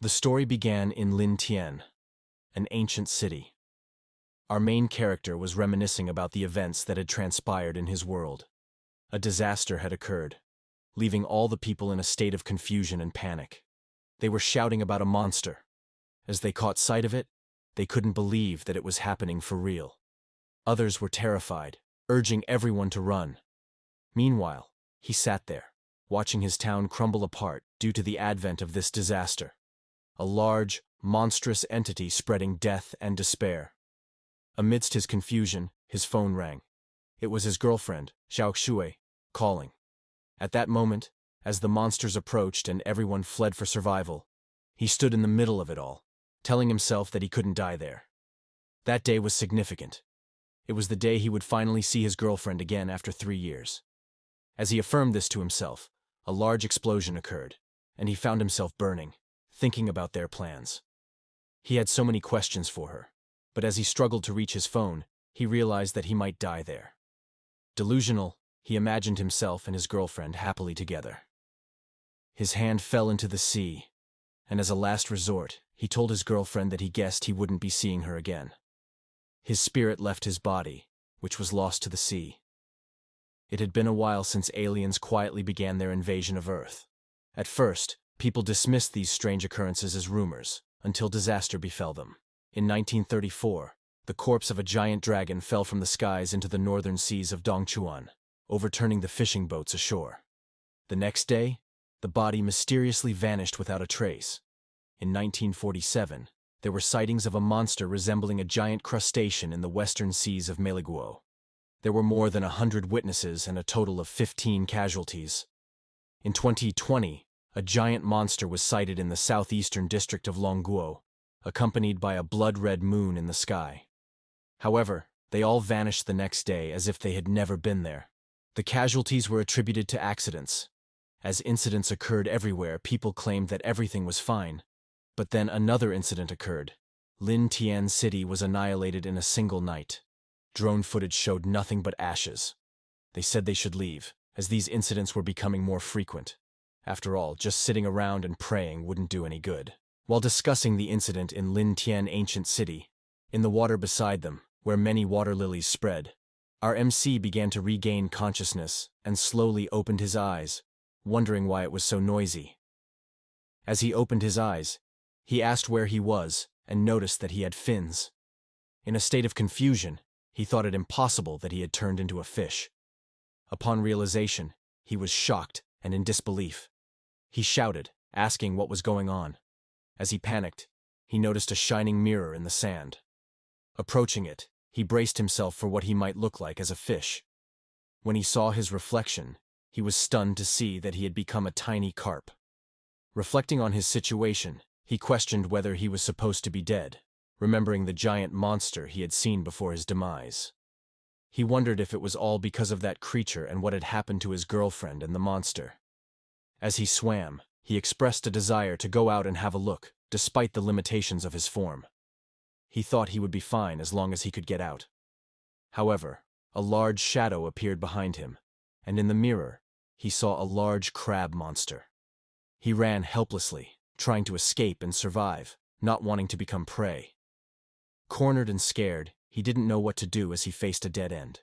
The story began in Lin Tian, an ancient city. Our main character was reminiscing about the events that had transpired in his world. A disaster had occurred, leaving all the people in a state of confusion and panic. They were shouting about a monster. As they caught sight of it, they couldn't believe that it was happening for real. Others were terrified, urging everyone to run. Meanwhile, he sat there, watching his town crumble apart due to the advent of this disaster. A large, monstrous entity spreading death and despair. Amidst his confusion, his phone rang. It was his girlfriend, SAUCEsy, calling. At that moment, as the monsters approached and everyone fled for survival, he stood in the middle of it all, telling himself that he couldn't die there. That day was significant. It was the day he would finally see his girlfriend again after 3 years. As he affirmed this to himself, a large explosion occurred, and he found himself burning, thinking about their plans. He had so many questions for her, but as he struggled to reach his phone, he realized that he might die there. Delusional, he imagined himself and his girlfriend happily together. His hand fell into the sea, and as a last resort, he told his girlfriend that he guessed he wouldn't be seeing her again. His spirit left his body, which was lost to the sea. It had been a while since aliens quietly began their invasion of Earth. At first, people dismissed these strange occurrences as rumors, until disaster befell them. In 1934, the corpse of a giant dragon fell from the skies into the northern seas of Dongchuan, overturning the fishing boats ashore. The next day, the body mysteriously vanished without a trace. In 1947, there were sightings of a monster resembling a giant crustacean in the western seas of Malayguo. There were more than 100 witnesses and a total of 15 casualties. In 2020, a giant monster was sighted in the southeastern district of Longguo, accompanied by a blood-red moon in the sky. However, they all vanished the next day as if they had never been there. The casualties were attributed to accidents. As incidents occurred everywhere, people claimed that everything was fine. But then another incident occurred. Lin Tian City was annihilated in a single night. Drone footage showed nothing but ashes. They said they should leave, as these incidents were becoming more frequent. After all, just sitting around and praying wouldn't do any good. While discussing the incident in Lin Tian Ancient City, in the water beside them, where many water lilies spread, our MC began to regain consciousness and slowly opened his eyes, wondering why it was so noisy. As he opened his eyes, he asked where he was and noticed that he had fins. In a state of confusion, he thought it impossible that he had turned into a fish. Upon realization, he was shocked and in disbelief. He shouted, asking what was going on. As he panicked, he noticed a shining mirror in the sand. Approaching it, he braced himself for what he might look like as a fish. When he saw his reflection, he was stunned to see that he had become a tiny carp. Reflecting on his situation, he questioned whether he was supposed to be dead, remembering the giant monster he had seen before his demise. He wondered if it was all because of that creature and what had happened to his girlfriend and the monster. As he swam, he expressed a desire to go out and have a look, despite the limitations of his form. He thought he would be fine as long as he could get out. However, a large shadow appeared behind him, and in the mirror, he saw a large crab monster. He ran helplessly, trying to escape and survive, not wanting to become prey. Cornered and scared, he didn't know what to do as he faced a dead end.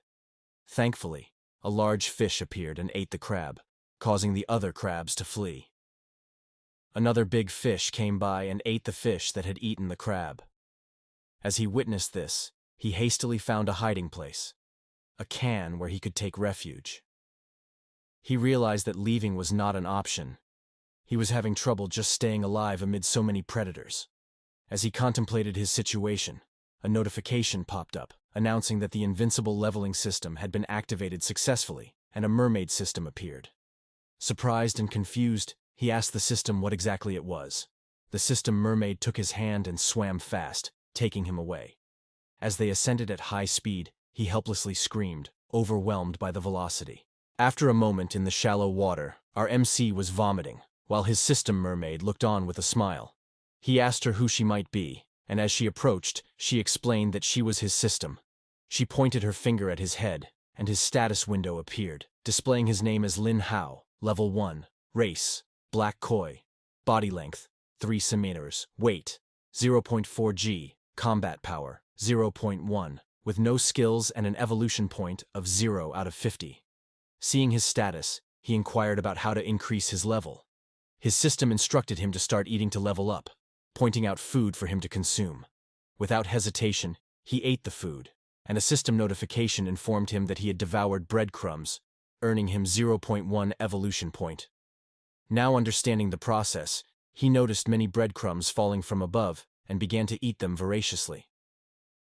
Thankfully, a large fish appeared and ate the crab, causing the other crabs to flee. Another big fish came by and ate the fish that had eaten the crab. As he witnessed this, he hastily found a hiding place, a can where he could take refuge. He realized that leaving was not an option. He was having trouble just staying alive amid so many predators. As he contemplated his situation, a notification popped up, announcing that the invincible leveling system had been activated successfully, and a mermaid system appeared. Surprised and confused, he asked the system what exactly it was. The system mermaid took his hand and swam fast, taking him away. As they ascended at high speed, he helplessly screamed, overwhelmed by the velocity. After a moment in the shallow water, our MC was vomiting, while his system mermaid looked on with a smile. He asked her who she might be, and as she approached, she explained that she was his system. She pointed her finger at his head, and his status window appeared, displaying his name as Lin Hao, Level 1, Race, Black Koi, Body Length, 3 centimeters, weight, 0.4 g, combat power, 0.1, with no skills and an evolution point of 0 out of 50. Seeing his status, he inquired about how to increase his level. His system instructed him to start eating to level up, pointing out food for him to consume. Without hesitation, he ate the food, and a system notification informed him that he had devoured breadcrumbs, earning him 0.1 evolution point. Now understanding the process, he noticed many breadcrumbs falling from above and began to eat them voraciously.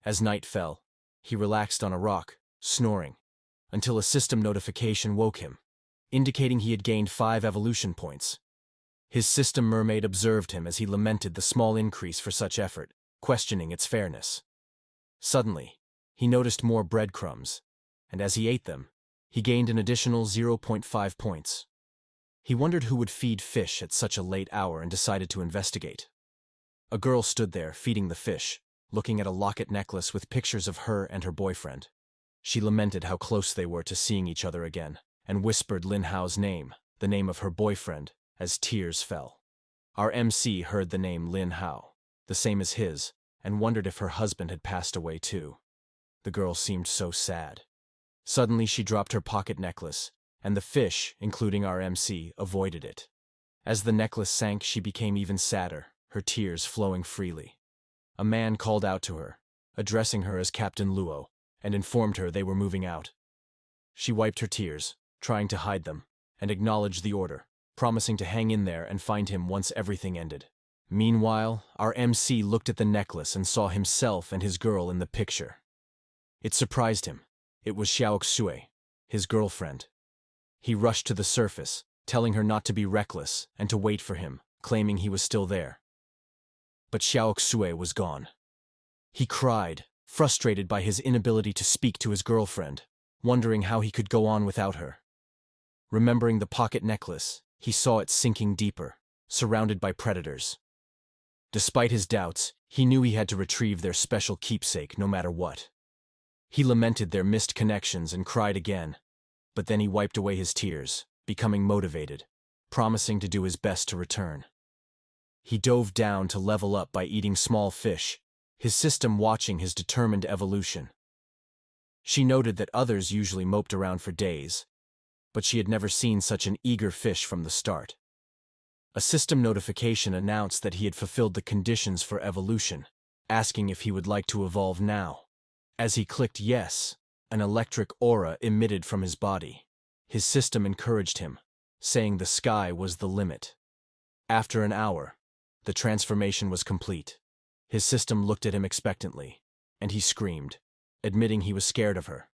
As night fell, he relaxed on a rock, snoring, until a system notification woke him, indicating he had gained 5 evolution points. His system mermaid observed him as he lamented the small increase for such effort, questioning its fairness. Suddenly, he noticed more breadcrumbs, and as he ate them, he gained an additional 0.5 points. He wondered who would feed fish at such a late hour and decided to investigate. A girl stood there, feeding the fish, looking at a locket necklace with pictures of her and her boyfriend. She lamented how close they were to seeing each other again, and whispered Lin Hao's name, the name of her boyfriend, as tears fell. Our MC heard the name Lin Hao, the same as his, and wondered if her husband had passed away too. The girl seemed so sad. Suddenly she dropped her pocket necklace, and the fish, including our MC, avoided it. As the necklace sank, she became even sadder, her tears flowing freely. A man called out to her, addressing her as Captain Luo, and informed her they were moving out. She wiped her tears, trying to hide them, and acknowledged the order, promising to hang in there and find him once everything ended. Meanwhile, our MC looked at the necklace and saw himself and his girl in the picture. It surprised him. It was SAUCEsy, his girlfriend. He rushed to the surface, telling her not to be reckless and to wait for him, claiming he was still there. But SAUCEsy was gone. He cried, frustrated by his inability to speak to his girlfriend, wondering how he could go on without her. Remembering the pocket necklace, he saw it sinking deeper, surrounded by predators. Despite his doubts, he knew he had to retrieve their special keepsake no matter what. He lamented their missed connections and cried again, but then he wiped away his tears, becoming motivated, promising to do his best to return. He dove down to level up by eating small fish, his system watching his determined evolution. She noted that others usually moped around for days, but she had never seen such an eager fish from the start. A system notification announced that he had fulfilled the conditions for evolution, asking if he would like to evolve now. As he clicked yes, an electric aura emitted from his body. His system encouraged him, saying the sky was the limit. After an hour, the transformation was complete. His system looked at him expectantly, and he screamed, admitting he was scared of her.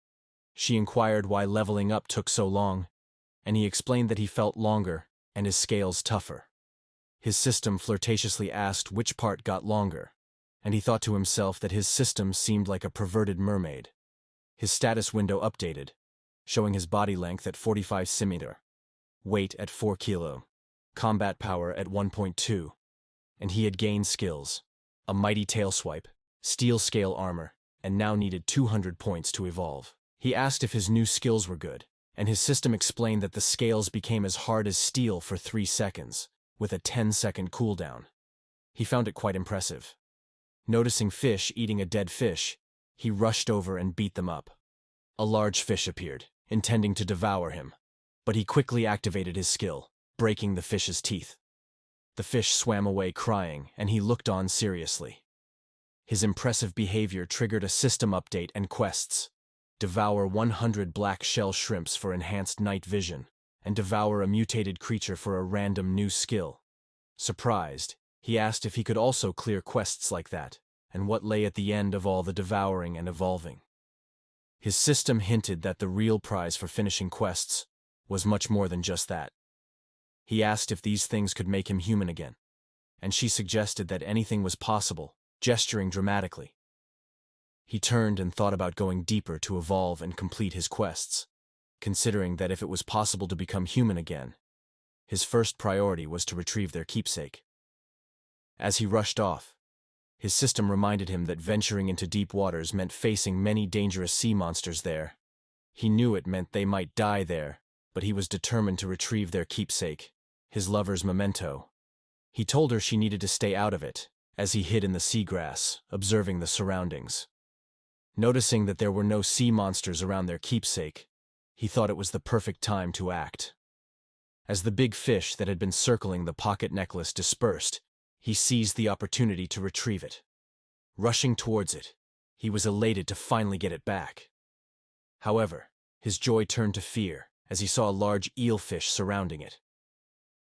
She inquired why leveling up took so long, and he explained that he felt longer and his scales tougher. His system flirtatiously asked which part got longer, and he thought to himself that his system seemed like a perverted mermaid. His status window updated, showing his body length at 45 cm, weight at 4 kg, combat power at 1.2, and he had gained skills, a mighty tail swipe, steel scale armor, and now needed 200 points to evolve. He asked if his new skills were good, and his system explained that the scales became as hard as steel for 3 seconds, with a 10-second cooldown. He found it quite impressive. Noticing fish eating a dead fish, he rushed over and beat them up. A large fish appeared, intending to devour him, but he quickly activated his skill, breaking the fish's teeth. The fish swam away crying, and he looked on seriously. His impressive behavior triggered a system update and quests. Devour 100 black shell shrimps for enhanced night vision, and devour a mutated creature for a random new skill. Surprised, he asked if he could also clear quests like that, and what lay at the end of all the devouring and evolving. His system hinted that the real prize for finishing quests was much more than just that. He asked if these things could make him human again, and she suggested that anything was possible, gesturing dramatically. He turned and thought about going deeper to evolve and complete his quests, considering that if it was possible to become human again, his first priority was to retrieve their keepsake. As he rushed off, his system reminded him that venturing into deep waters meant facing many dangerous sea monsters there. He knew it meant they might die there, but he was determined to retrieve their keepsake, his lover's memento. He told her she needed to stay out of it, as he hid in the seagrass, observing the surroundings. Noticing that there were no sea monsters around their keepsake, he thought it was the perfect time to act. As the big fish that had been circling the pocket necklace dispersed, he seized the opportunity to retrieve it. Rushing towards it, he was elated to finally get it back. However, his joy turned to fear as he saw a large eelfish surrounding it.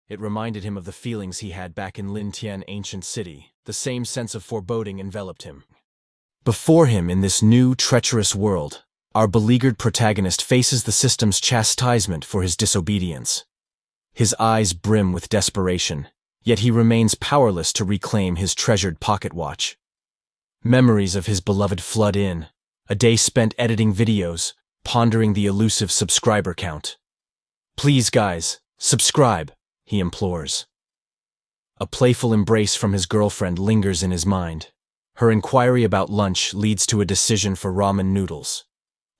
It reminded him of the feelings he had back in Lin Tian ancient city. The same sense of foreboding enveloped him. Before him in this new, treacherous world, our beleaguered protagonist faces the system's chastisement for his disobedience. His eyes brim with desperation, yet he remains powerless to reclaim his treasured pocket watch. Memories of his beloved flood in, a day spent editing videos, pondering the elusive subscriber count. "Please, guys, subscribe," he implores. A playful embrace from his girlfriend lingers in his mind. Her inquiry about lunch leads to a decision for ramen noodles.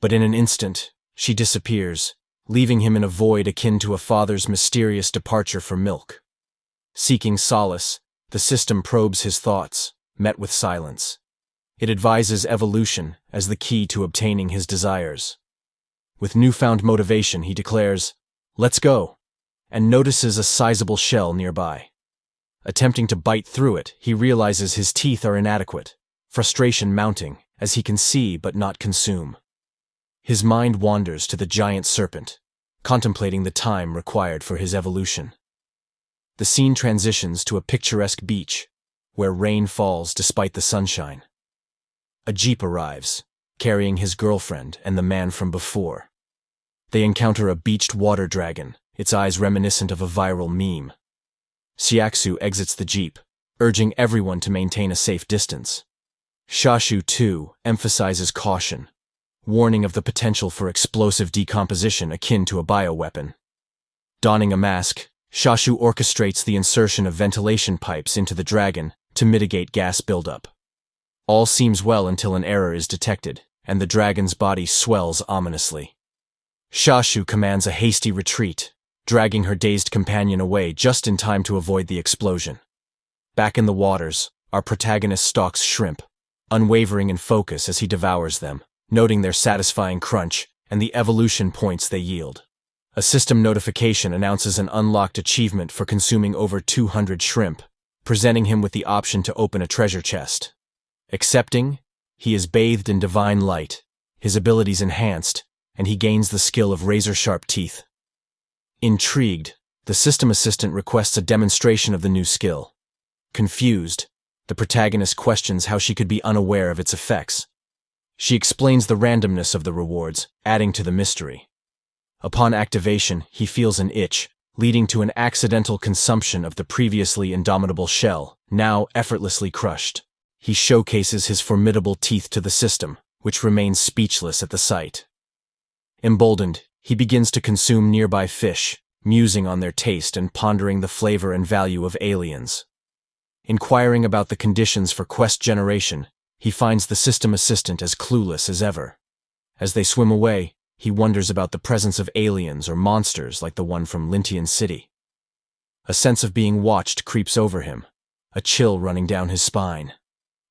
But in an instant, she disappears, leaving him in a void akin to a father's mysterious departure for milk. Seeking solace, the system probes his thoughts, met with silence. It advises evolution as the key to obtaining his desires. With newfound motivation, he declares, "Let's go," and notices a sizable shell nearby. Attempting to bite through it, he realizes his teeth are inadequate, frustration mounting as he can see but not consume. His mind wanders to the giant serpent, contemplating the time required for his evolution. The scene transitions to a picturesque beach, where rain falls despite the sunshine. A jeep arrives, carrying his girlfriend and the man from before. They encounter a beached water dragon, its eyes reminiscent of a viral meme. SAUCEsy exits the jeep, urging everyone to maintain a safe distance. Shashu, too, emphasizes caution, warning of the potential for explosive decomposition akin to a bioweapon. Donning a mask, Shashu orchestrates the insertion of ventilation pipes into the dragon to mitigate gas buildup. All seems well until an error is detected, and the dragon's body swells ominously. Shashu commands a hasty retreat, dragging her dazed companion away just in time to avoid the explosion. Back in the waters, our protagonist stalks shrimp, unwavering in focus as he devours them, noting their satisfying crunch and the evolution points they yield. A system notification announces an unlocked achievement for consuming over 200 shrimp, presenting him with the option to open a treasure chest. Accepting, he is bathed in divine light, his abilities enhanced, and he gains the skill of razor-sharp teeth. Intrigued, the system assistant requests a demonstration of the new skill. Confused, the protagonist questions how she could be unaware of its effects. She explains the randomness of the rewards, adding to the mystery. Upon activation, he feels an itch, leading to an accidental consumption of the previously indomitable shell, now effortlessly crushed. He showcases his formidable teeth to the system, which remains speechless at the sight. Emboldened, he begins to consume nearby fish, musing on their taste and pondering the flavor and value of aliens. Inquiring about the conditions for quest generation, he finds the system assistant as clueless as ever. As they swim away, he wonders about the presence of aliens or monsters like the one from Lintian City. A sense of being watched creeps over him, a chill running down his spine.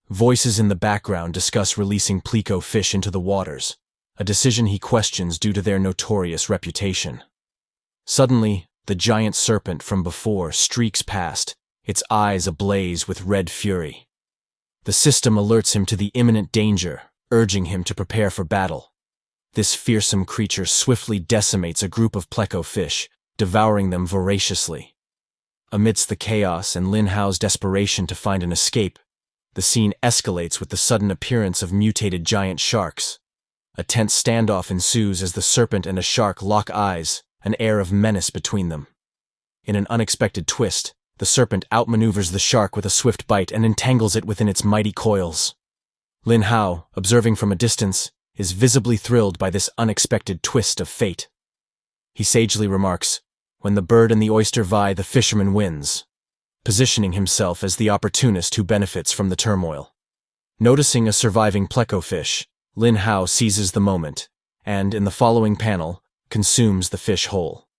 Voices in the background discuss releasing pleco fish into the waters, a decision he questions due to their notorious reputation. Suddenly, the giant serpent from before streaks past, its eyes ablaze with red fury. The system alerts him to the imminent danger, urging him to prepare for battle. This fearsome creature swiftly decimates a group of pleco fish, devouring them voraciously. Amidst the chaos and Lin Hao's desperation to find an escape, the scene escalates with the sudden appearance of mutated giant sharks. A tense standoff ensues as the serpent and a shark lock eyes, an air of menace between them. In an unexpected twist, the serpent outmaneuvers the shark with a swift bite and entangles it within its mighty coils. Lin Hao, observing from a distance, is visibly thrilled by this unexpected twist of fate. He sagely remarks, "When the bird and the oyster vie, the fisherman wins," positioning himself as the opportunist who benefits from the turmoil. Noticing a surviving pleco fish, Lin Hao seizes the moment, and, in the following panel, consumes the fish whole.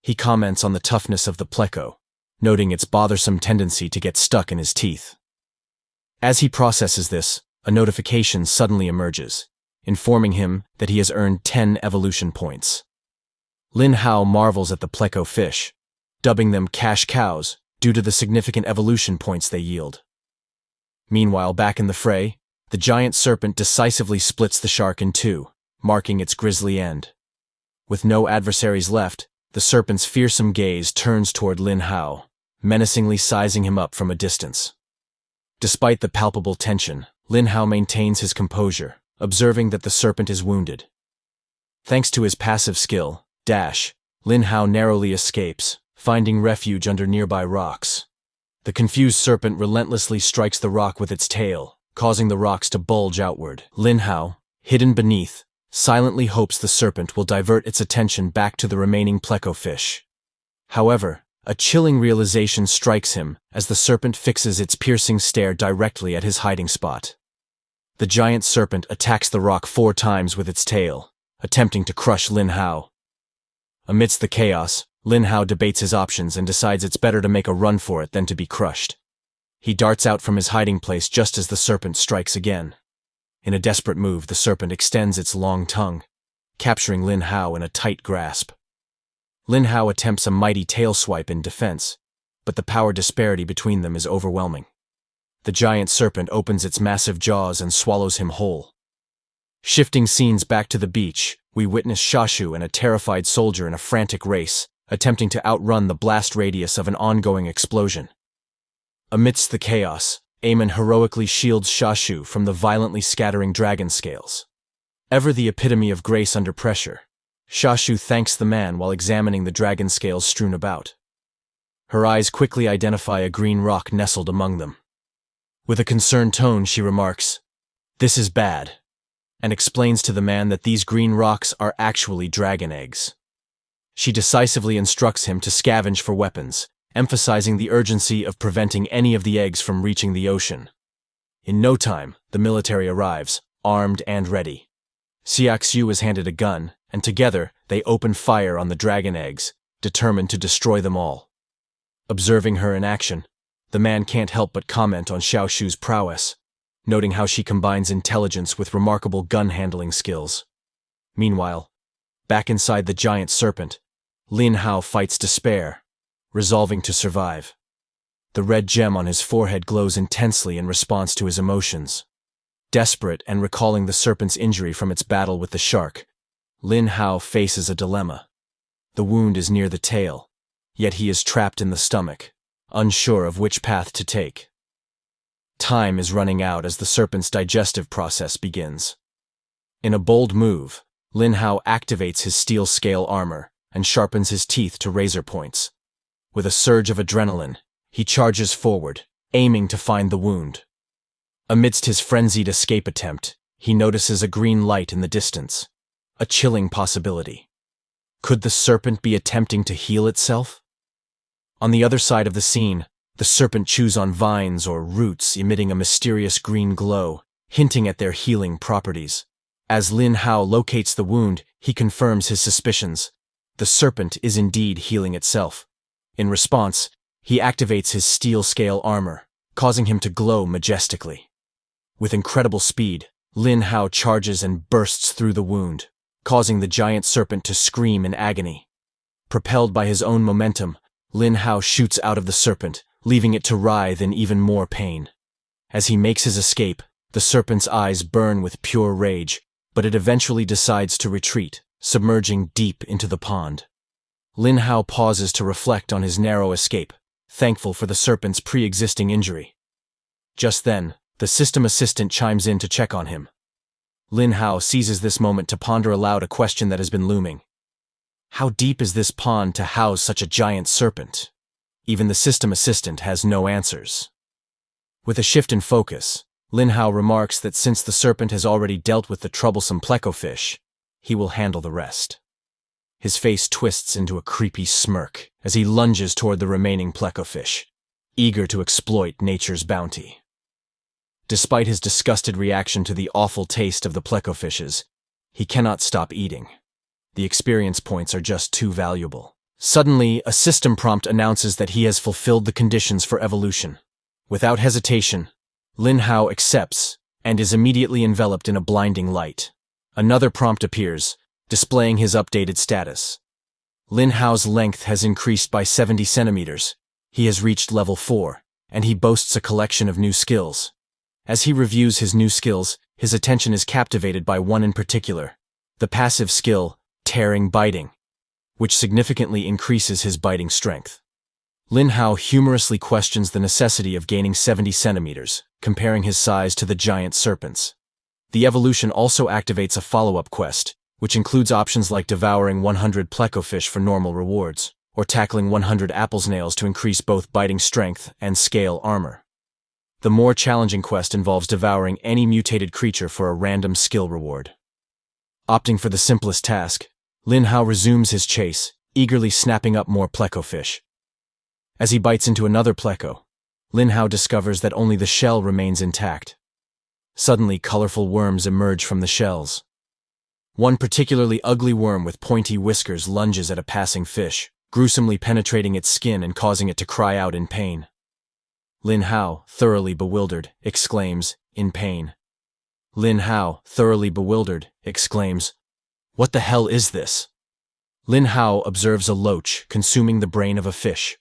He comments on the toughness of the pleco, noting its bothersome tendency to get stuck in his teeth. As he processes this, a notification suddenly emerges, informing him that he has earned 10 evolution points. Lin Hao marvels at the pleco fish, dubbing them cash cows due to the significant evolution points they yield. Meanwhile, back in the fray, the giant serpent decisively splits the shark in two, marking its grisly end. With no adversaries left, the serpent's fearsome gaze turns toward Lin Hao, menacingly sizing him up from a distance. Despite the palpable tension, Lin Hao maintains his composure, observing that the serpent is wounded. Thanks to his passive skill, Dash, Lin Hao narrowly escapes, finding refuge under nearby rocks. The confused serpent relentlessly strikes the rock with its tail, causing the rocks to bulge outward. Lin Hao, hidden beneath, silently hopes the serpent will divert its attention back to the remaining pleco fish. However, a chilling realization strikes him as the serpent fixes its piercing stare directly at his hiding spot. The giant serpent attacks the rock 4 times with its tail, attempting to crush Lin Hao. Amidst the chaos, Lin Hao debates his options and decides it's better to make a run for it than to be crushed. He darts out from his hiding place just as the serpent strikes again. In a desperate move, the serpent extends its long tongue, capturing Lin Hao in a tight grasp. Lin Hao attempts a mighty tail swipe in defense, but the power disparity between them is overwhelming. The giant serpent opens its massive jaws and swallows him whole. Shifting scenes back to the beach, we witness Shashu and a terrified soldier in a frantic race, attempting to outrun the blast radius of an ongoing explosion. Amidst the chaos, Eamon heroically shields Shashu from the violently scattering dragon scales. Ever the epitome of grace under pressure, Shashu thanks the man while examining the dragon scales strewn about. Her eyes quickly identify a green rock nestled among them. With a concerned tone, she remarks, "This is bad," and explains to the man that these green rocks are actually dragon eggs. She decisively instructs him to scavenge for weapons, emphasizing the urgency of preventing any of the eggs from reaching the ocean. In no time, the military arrives, armed and ready. SAUCEsy is handed a gun, and together they open fire on the dragon eggs, determined to destroy them all. Observing her in action, the man can't help but comment on Xiaoshu's prowess, noting how she combines intelligence with remarkable gun-handling skills. Meanwhile, back inside the giant serpent, Lin Hao fights despair, resolving to survive. The red gem on his forehead glows intensely in response to his emotions. Desperate and recalling the serpent's injury from its battle with the shark, Lin Hao faces a dilemma. The wound is near the tail, yet he is trapped in the stomach, unsure of which path to take. Time is running out as the serpent's digestive process begins. In a bold move, Lin Hao activates his steel scale armor and sharpens his teeth to razor points. With a surge of adrenaline, he charges forward, aiming to find the wound. Amidst his frenzied escape attempt, he notices a green light in the distance, a chilling possibility. Could the serpent be attempting to heal itself? On the other side of the scene, the serpent chews on vines or roots emitting a mysterious green glow, hinting at their healing properties. As Lin Hao locates the wound, he confirms his suspicions. The serpent is indeed healing itself. In response, he activates his steel scale armor, causing him to glow majestically. With incredible speed, Lin Hao charges and bursts through the wound, causing the giant serpent to scream in agony. Propelled by his own momentum, Lin Hao shoots out of the serpent, leaving it to writhe in even more pain. As he makes his escape, the serpent's eyes burn with pure rage, but it eventually decides to retreat, submerging deep into the pond. Lin Hao pauses to reflect on his narrow escape, thankful for the serpent's pre-existing injury. Just then, the system assistant chimes in to check on him. Lin Hao seizes this moment to ponder aloud a question that has been looming. How deep is this pond to house such a giant serpent? Even the system assistant has no answers. With a shift in focus, Lin Hao remarks that since the serpent has already dealt with the troublesome plecofish, he will handle the rest. His face twists into a creepy smirk as he lunges toward the remaining plecofish, eager to exploit nature's bounty. Despite his disgusted reaction to the awful taste of the plecofishes, he cannot stop eating. The experience points are just too valuable. Suddenly, a system prompt announces that he has fulfilled the conditions for evolution. Without hesitation, Lin Hao accepts and is immediately enveloped in a blinding light. Another prompt appears, displaying his updated status. Lin Hao's length has increased by 70 centimeters. He has reached level 4, and he boasts a collection of new skills. As he reviews his new skills, his attention is captivated by one in particular, the passive skill, tearing biting, which significantly increases his biting strength. Lin Hao humorously questions the necessity of gaining 70 centimeters, comparing his size to the giant serpents. The evolution also activates a follow-up quest, which includes options like devouring 100 plecofish for normal rewards, or tackling 100 apple snails to increase both biting strength and scale armor. The more challenging quest involves devouring any mutated creature for a random skill reward. Opting for the simplest task, Lin Hao resumes his chase, eagerly snapping up more plecofish. As he bites into another pleco, Lin Hao discovers that only the shell remains intact. Suddenly, colorful worms emerge from the shells. One particularly ugly worm with pointy whiskers lunges at a passing fish, gruesomely penetrating its skin and causing it to cry out in pain. Lin Hao, thoroughly bewildered, exclaims, in pain. Lin Hao, thoroughly bewildered, exclaims, "What the hell is this?" Lin Hao observes a loach consuming the brain of a fish.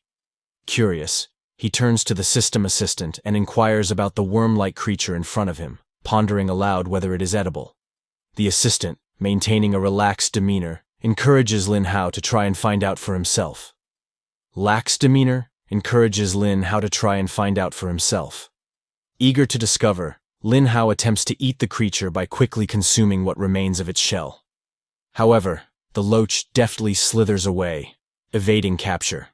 Curious, he turns to the system assistant and inquires about the worm-like creature in front of him, pondering aloud whether it is edible. The assistant, maintaining a relaxed demeanor, encourages Lin Hao to try and find out for himself. Lax demeanor encourages Lin Hao to try and find out for himself. Eager to discover, Lin Hao attempts to eat the creature by quickly consuming what remains of its shell. However, the loach deftly slithers away, evading capture.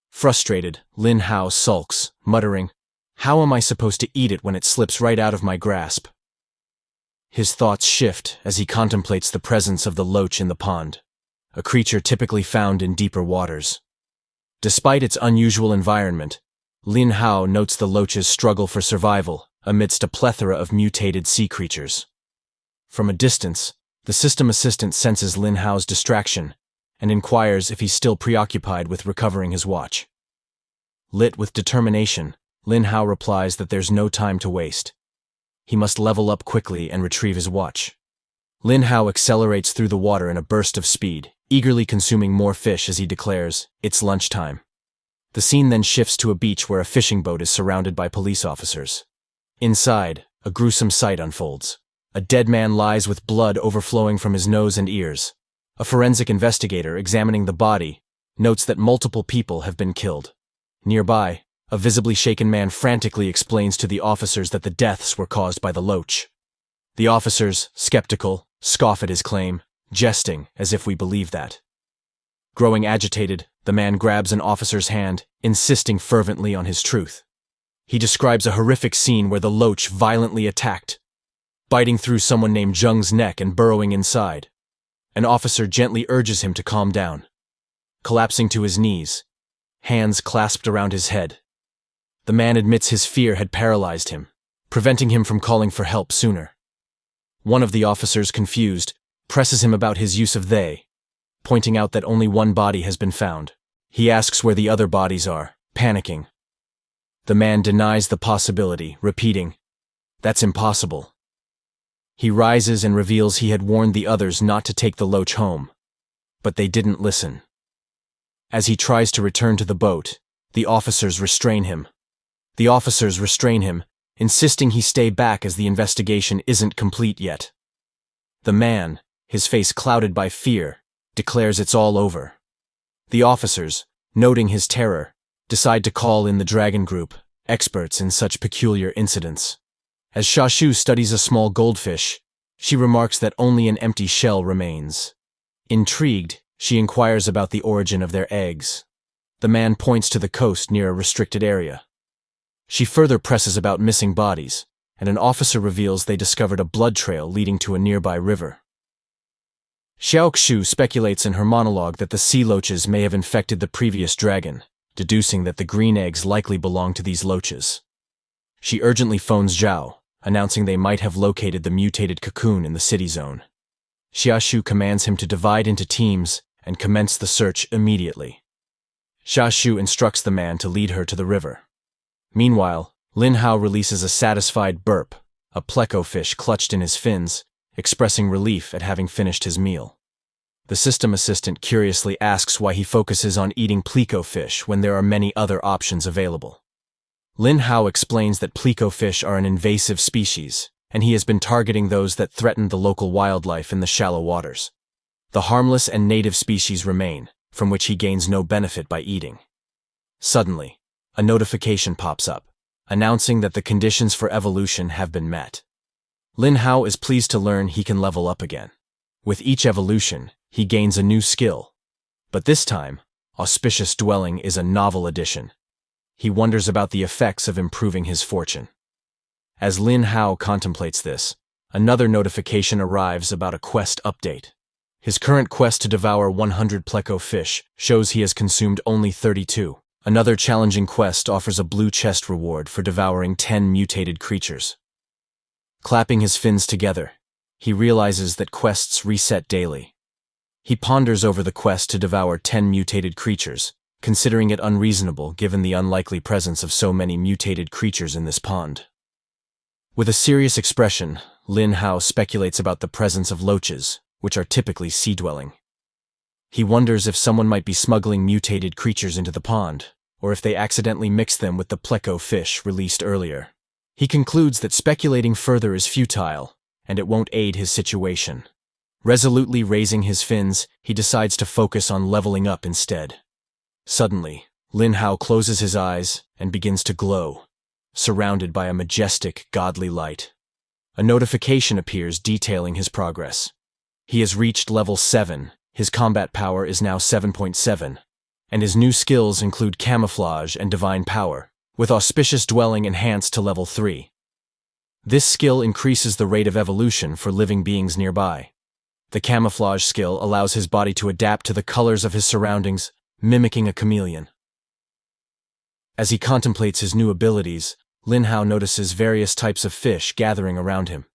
Frustrated, Lin Hao sulks, muttering, "How am I supposed to eat it when it slips right out of my grasp?" His thoughts shift as he contemplates the presence of the loach in the pond, a creature typically found in deeper waters. Despite its unusual environment, Lin Hao notes the loach's struggle for survival amidst a plethora of mutated sea creatures. From a distance, the system assistant senses Lin Hao's distraction and inquires if he's still preoccupied with recovering his watch. Lit with determination, Lin Hao replies that there's no time to waste. He must level up quickly and retrieve his watch. Lin Hao accelerates through the water in a burst of speed, eagerly consuming more fish as he declares, "It's lunchtime." The scene then shifts to a beach where a fishing boat is surrounded by police officers. Inside, a gruesome sight unfolds. A dead man lies with blood overflowing from his nose and ears. A forensic investigator examining the body notes that multiple people have been killed. Nearby, a visibly shaken man frantically explains to the officers that the deaths were caused by the loach. The officers, skeptical, scoff at his claim, jesting as if we believe that. Growing agitated, the man grabs an officer's hand, insisting fervently on his truth. He describes a horrific scene where the loach violently attacked, biting through someone named Zheng's neck and burrowing inside. An officer gently urges him to calm down. Collapsing to his knees, hands clasped around his head, the man admits his fear had paralyzed him, preventing him from calling for help sooner. One of the officers, confused, presses him about his use of they, pointing out that only one body has been found. He asks where the other bodies are, panicking. The man denies the possibility, repeating, "That's impossible." He rises and reveals he had warned the others not to take the loach home, but they didn't listen. As he tries to return to the boat, the officers restrain him. Insisting he stay back as the investigation isn't complete yet. The man, his face clouded by fear, declares it's all over. The officers, noting his terror, decide to call in the Dragon Group, experts in such peculiar incidents. As Xiaoshu studies a small goldfish, she remarks that only an empty shell remains. Intrigued, she inquires about the origin of their eggs. The man points to the coast near a restricted area. She further presses about missing bodies, and an officer reveals they discovered a blood trail leading to a nearby river. Xiaoxu speculates in her monologue that the sea loaches may have infected the previous dragon, deducing that the green eggs likely belong to these loaches. She urgently phones Zhao, announcing they might have located the mutated cocoon in the city zone. Xiaoshu commands him to divide into teams and commence the search immediately. Xia Shu instructs the man to lead her to the river. Meanwhile, Lin Hao releases a satisfied burp, a pleco fish clutched in his fins, expressing relief at having finished his meal. The system assistant curiously asks why he focuses on eating pleco fish when there are many other options available. Lin Hao explains that pleco fish are an invasive species, and he has been targeting those that threaten the local wildlife in the shallow waters. The harmless and native species remain, from which he gains no benefit by eating. Suddenly, a notification pops up, announcing that the conditions for evolution have been met. Lin Hao is pleased to learn he can level up again. With each evolution, he gains a new skill. But this time, Auspicious Dwelling is a novel addition. He wonders about the effects of improving his fortune. As Lin Hao contemplates this, another notification arrives about a quest update. His current quest to devour 100 pleco fish shows he has consumed only 32. Another challenging quest offers a blue chest reward for devouring 10 mutated creatures. Clapping his fins together, he realizes that quests reset daily. He ponders over the quest to devour 10 mutated creatures, considering it unreasonable given the unlikely presence of so many mutated creatures in this pond. With a serious expression, Lin Hao speculates about the presence of loaches, which are typically sea-dwelling. He wonders if someone might be smuggling mutated creatures into the pond, or if they accidentally mixed them with the pleco fish released earlier. He concludes that speculating further is futile, and it won't aid his situation. Resolutely raising his fins, he decides to focus on leveling up instead. Suddenly, Lin Hao closes his eyes and begins to glow, surrounded by a majestic, godly light. A notification appears detailing his progress. He has reached level 7, his combat power is now 7.7, and his new skills include camouflage and divine power, with Auspicious Dwelling enhanced to level 3. This skill increases the rate of evolution for living beings nearby. The camouflage skill allows his body to adapt to the colors of his surroundings, mimicking a chameleon. As he contemplates his new abilities, Lin Hao notices various types of fish gathering around him.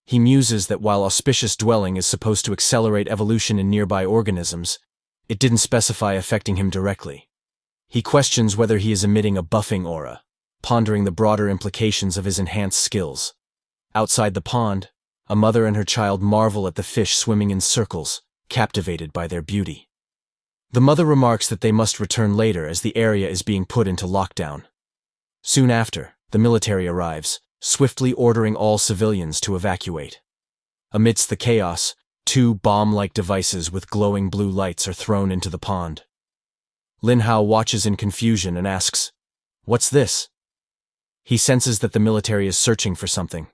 He muses that while Auspicious Dwelling is supposed to accelerate evolution in nearby organisms, it didn't specify affecting him directly. He questions whether he is emitting a buffing aura, pondering the broader implications of his enhanced skills. Outside the pond, a mother and her child marvel at the fish swimming in circles, captivated by their beauty. The mother remarks that they must return later as the area is being put into lockdown. Soon after, the military arrives, swiftly ordering all civilians to evacuate. Amidst the chaos, 2 bomb-like devices with glowing blue lights are thrown into the pond. Lin Hao watches in confusion and asks, "What's this?" He senses that the military is searching for something.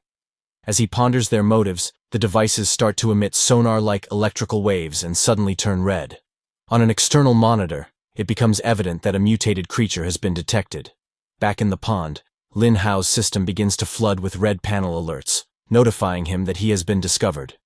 As he ponders their motives, the devices start to emit sonar-like electrical waves and suddenly turn red. On an external monitor, it becomes evident that a mutated creature has been detected. Back in the pond, Lin Hao's system begins to flood with red panel alerts, notifying him that he has been discovered.